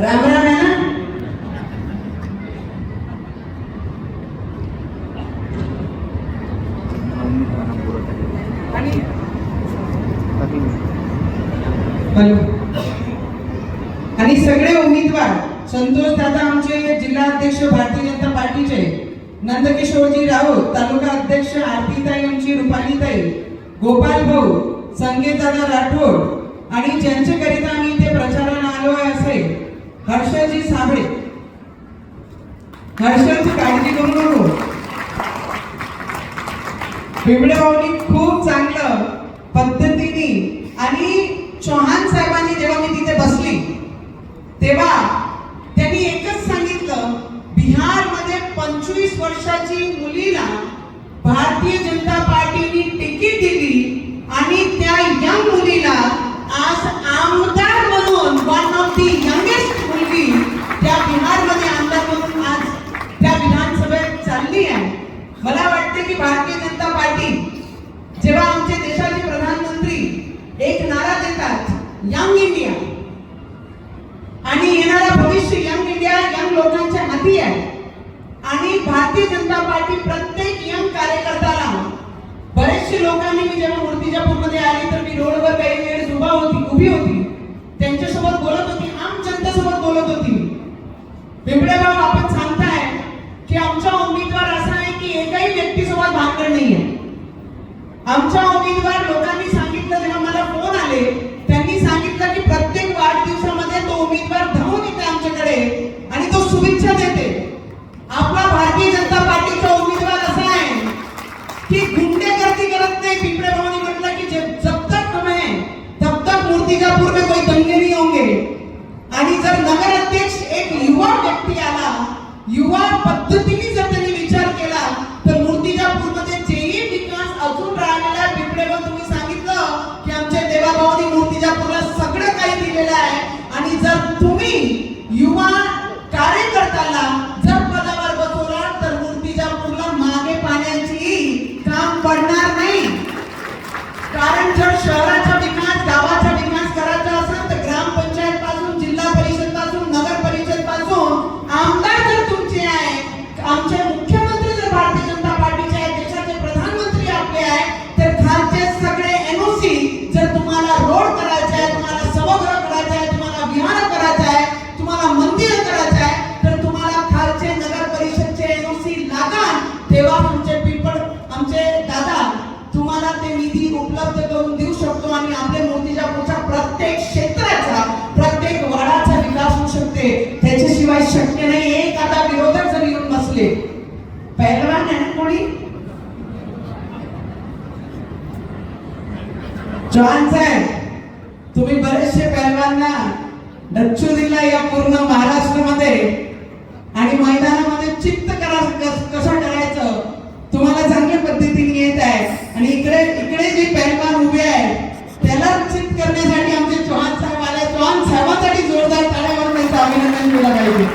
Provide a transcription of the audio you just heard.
राम राम आहे ना. आणि सगळे उमेदवार संतोष दादा आमचे जिल्हा अध्यक्ष भारतीय जनता पार्टीचे, नंदकिशोरजी राऊत तालुका अध्यक्ष, आरतीताई आमची, रुपालीताई, गोपाल भाऊ, संगीत दादा राठोड आणि ज्यांच्याकरिता आम्ही इथे प्रचाराला आलो आहे असे हर्षजी साबळे. हर्षची काळजी करू नको. बिबडे भाऊनी खूप चांगलं पद्धतीने आणि चौहान साहेबांनी जेव्हा मी तिथे बसली तेव्हा त्यांनी एकच सांगितलं, बिहारमध्ये 25 वर्षाची मुलीला भारतीय जनता पार्टीने तिकीट दिली आणि त्या यंग मुलीला आज आमदार म्हणून वन ऑफ दी यंगेस्ट मुलगी त्या बिहारमध्ये आमदार म्हणून आज त्या विधानसभेत चालली आहे. मला वाटते की भारतीय जनता पार्टी जेव्हा आमचे देशाचे प्रधानमंत्री एक नारा देतात, यंग इंडिया, आणि येणारा भविष्य यंग इंडिया यंग लोकांच्या हाती आहे, आणि भारतीय जनता पार्टी प्रत्येक यंग कार्यकर्त्याला, बरेचसे लोकांनी, मी जेव्हा मूर्तिजापूरमध्ये आली तर मी रोडवर काही वेळ उभी होती, त्यांच्यासोबत बोलत होती, आम जनतेसोबत बोलत होती. बिबडे भाऊ, आपण सांगताय की आमचा उमेदवार असा आहे की एकही व्यक्तीसोबत भांडण नाही आहे. आमचा उमेदवार, लोकांनी सांगितलं, जेव्हा मला फोन आले त्यांनी सांगितलं की प्रत्येक वाढदिवसामध्ये तो उमेदवार धावून येते आमच्याकडे आणि तो शुभेच्छा देते. आपला भारतीय जनता पार्टीचा उमेदवार असा आहे की गुंडेगर्दी करत नाही. बिबडे भाऊनी म्हटलं की जब तक हम हैं तब तक मूर्तिजापुर में कोई दंगे नहीं होंगे. आणि जर नगर अध्यक्ष एक युवा व्यक्ती आला, युवा पद्धतीने जर त्यांनी विचार केला तर मूर्तिजापूरमध्ये जेही विकास अजून राहिलेला आहे. बिबडे भाऊ, तुम्ही सांगितलं की आमच्या देवाभाऊनी मूर्तिजापूरला सगळं काही दिलेलं आहे, आणि जर तुम्ही युवा कार्यकर्त्याला जर पदावर बसवला तर मूर्तिजापूरला मागे पाण्याची काम पडणार नाही. कारण जर शहराचा विकास, गावाचा विकास करायचा असेल तर ग्रामपंचायत पासून, जिल्हा परिषद पासून, नगर परिषद पासून आमदार जर तुमचे आहे, आमचे मुख्यमंत्री जर भारतीय जनता पार्टीचे आहे, देशाचे प्रधानमंत्री आपले आहे, तर खालचे सगळे एनओसी, जर तुम्हाला रोड करायचा आहे, तुम्हाला सभागृह करायचं आहे, तुम्हाला विहार करायचं आहे, तुम्हाला मंदिर करायचं आहे, तर तुम्हाला खालचे नगर परिषदचे एनओसी लागण. तेव्हा आमचे दादा तुम्हाला ते निधी उपलब्ध करून देऊ शकतो आणि आपल्या मूर्तिजापूरच्या प्रत्येक क्षेत्राचा, प्रत्येक वाडाचा विकास होऊ शकते. त्याच्याशिवाय शक्य नाही. एक आता विरोधक जर येऊन बसले, पहिलवान आहे ना कोणी, चौहान साहेब, तुम्ही बरेचसे पहिलवांना डच्चू दिला या पूर्ण महाराष्ट्रामध्ये, आणि मैदानामध्ये चित्त कसं करायचं तुम्हाला चांगल्या पद्धतीने येत आहे. आणि इकडे जे पहिलवान उभे आहेत त्याला चित्त करण्यासाठी आमचे चौहान साहेब आले. चौहान साहेबांसाठी जोरदार टाळ्या वाजवण्याचं अभिनंदन केलं पाहिजे.